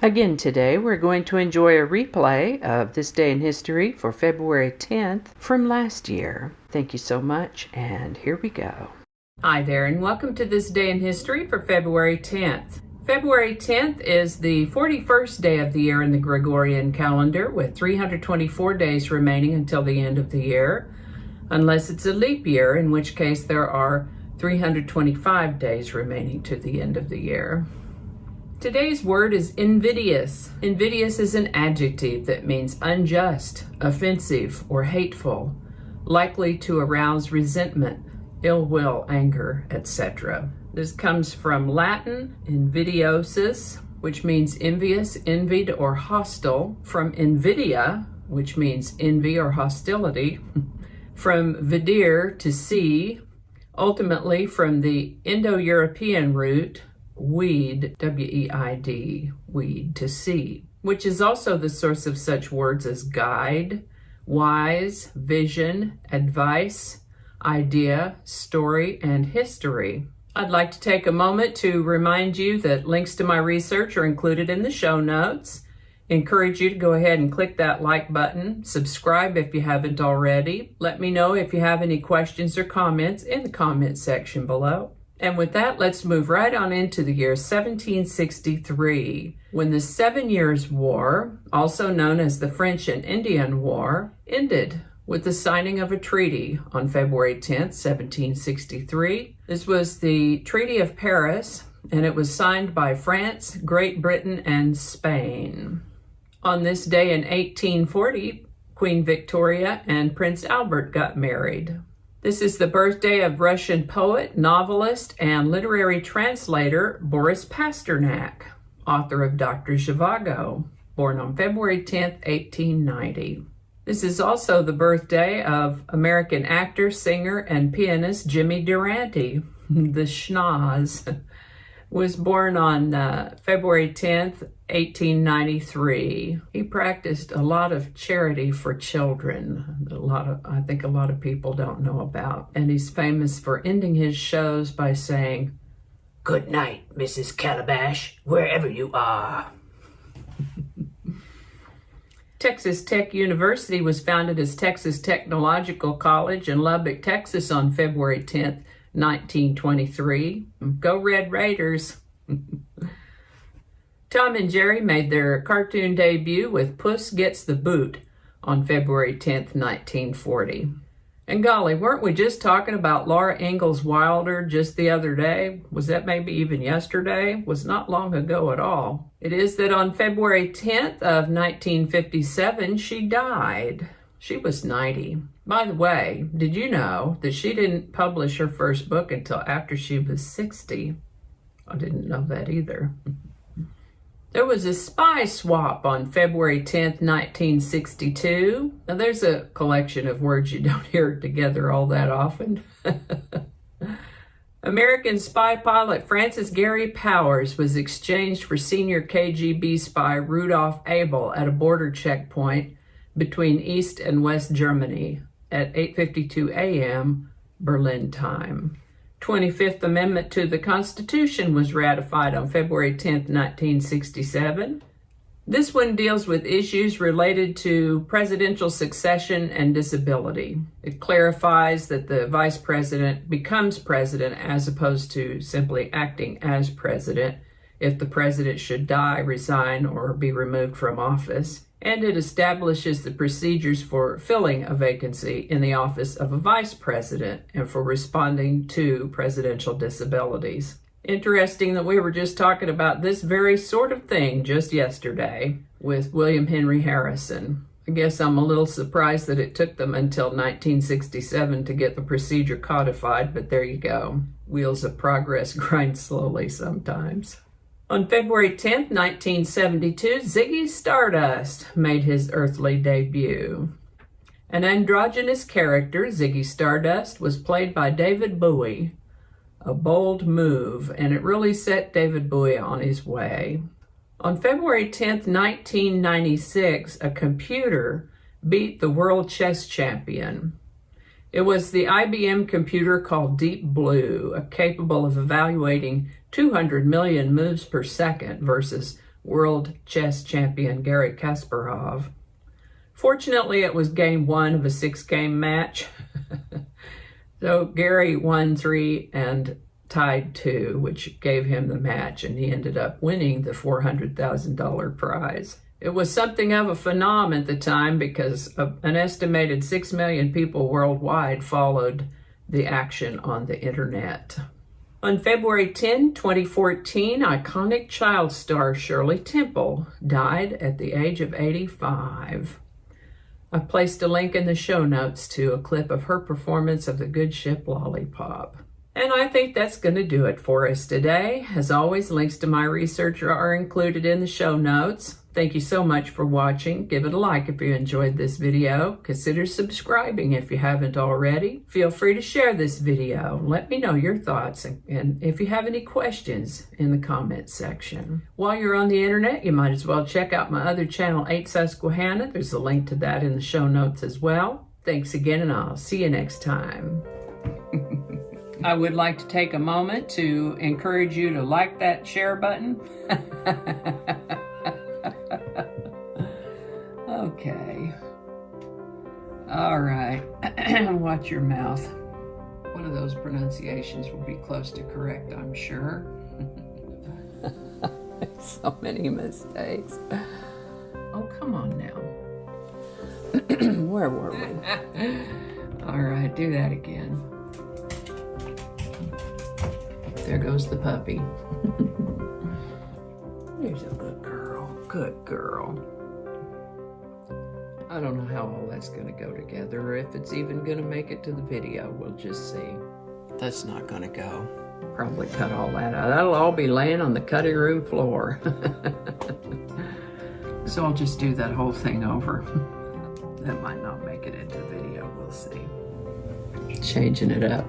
Again today, we're going to enjoy a replay of This Day in History for February 10th from last year. Thank you so much, and here we go. Hi there, and welcome to This Day in History for February 10th. February 10th is the 41st day of the year in the Gregorian calendar, with 324 days remaining until the end of the year, unless it's a leap year, in which case there are 325 days remaining to the end of the year. Today's word is invidious. Invidious is an adjective that means unjust, offensive, or hateful, likely to arouse resentment, ill will, anger, etc. This comes from Latin invidiosus, which means envious, envied, or hostile, from invidia, which means envy or hostility, from videre, to see, ultimately from the Indo-European root weed, W-E-I-D, weed, to see, which is also the source of such words as guide, wise, vision, advice, idea, story, and history. I'd like to take a moment to remind you that links to my research are included in the show notes. Encourage you to go ahead and click that like button, subscribe if you haven't already. Let me know if you have any questions or comments in the comment section below. And with that, let's move right on into the year 1763, when the 7 Years' War, also known as the French and Indian War, ended with the signing of a treaty on February 10th, 1763. This was the Treaty of Paris, and it was signed by France, Great Britain, and Spain. On this day in 1840, Queen Victoria and Prince Albert got married. This is the birthday of Russian poet, novelist, and literary translator Boris Pasternak, author of Dr. Zhivago, born on February 10th, 1890. This is also the birthday of American actor, singer, and pianist Jimmy Durante, the Schnoz, was born on February 10th, 1893. He practiced a lot of charity for children, I think a lot of people don't know about. And he's famous for ending his shows by saying, "Good night, Mrs. Calabash, wherever you are." Texas Tech University was founded as Texas Technological College in Lubbock, Texas on February 10th, 1923. Go Red Raiders. Tom and Jerry made their cartoon debut with Puss Gets the Boot on February 10th, 1940. And golly, weren't we just talking about Laura Ingalls Wilder just the other day? Was that maybe even yesterday? Was not long ago at all. It is that on February 10th of 1957, she died. She was 90. By the way, did you know that she didn't publish her first book until after she was 60? I didn't know that either. There was a spy swap on February 10th, 1962. Now there's a collection of words you don't hear together all that often. American spy pilot Francis Gary Powers was exchanged for senior KGB spy Rudolf Abel at a border checkpoint between East and West Germany at 8:52 a.m. Berlin time. 25th Amendment to the Constitution was ratified on February 10th, 1967. This one deals with issues related to presidential succession and disability. It clarifies that the vice president becomes president as opposed to simply acting as president if the president should die, resign, or be removed from office. And it establishes the procedures for filling a vacancy in the office of a vice president and for responding to presidential disabilities. Interesting that we were just talking about this very sort of thing just yesterday with William Henry Harrison. I guess I'm a little surprised that it took them until 1967 to get the procedure codified, but there you go. Wheels of progress grind slowly sometimes. On February 10th, 1972, Ziggy Stardust made his earthly debut. An androgynous character, Ziggy Stardust, was played by David Bowie. A bold move, and it really set David Bowie on his way. On February 10th, 1996, a computer beat the world chess champion. It was the IBM computer called Deep Blue, capable of evaluating 200 million moves per second versus world chess champion Garry Kasparov. Fortunately, it was game 1 of a 6-game match. So Garry won 3 and tied 2, which gave him the match, and he ended up winning the $400,000 prize. It was something of a phenomenon at the time because an estimated 6 million people worldwide followed the action on the internet. On February 10, 2014, iconic child star Shirley Temple died at the age of 85. I've placed a link in the show notes to a clip of her performance of the Good Ship Lollipop. And I think that's going to do it for us today. As always, links to my research are included in the show notes. Thank you so much for watching. Give it a like if you enjoyed this video. Consider subscribing if you haven't already. Feel free to share this video. Let me know your thoughts and if you have any questions in the comments section. While you're on the internet, you might as well check out my other channel, 8 Susquehanna. There's a link to that in the show notes as well. Thanks again, and I'll see you next time. I would like to take a moment to encourage you to like that share button. Okay. All right. Watch your mouth. One of those pronunciations will be close to correct, I'm sure. So many mistakes. Oh, come on now. Where were we? All right, do that again. There goes the puppy. There's a good girl. Good girl. I don't know how all that's going to go together, or if it's even going to make it to the video. We'll just see. That's not going to go. Probably cut all that out. That'll all be laying on the cutting room floor. So I'll just do that whole thing over. That might not make it into the video. We'll see. Changing it up.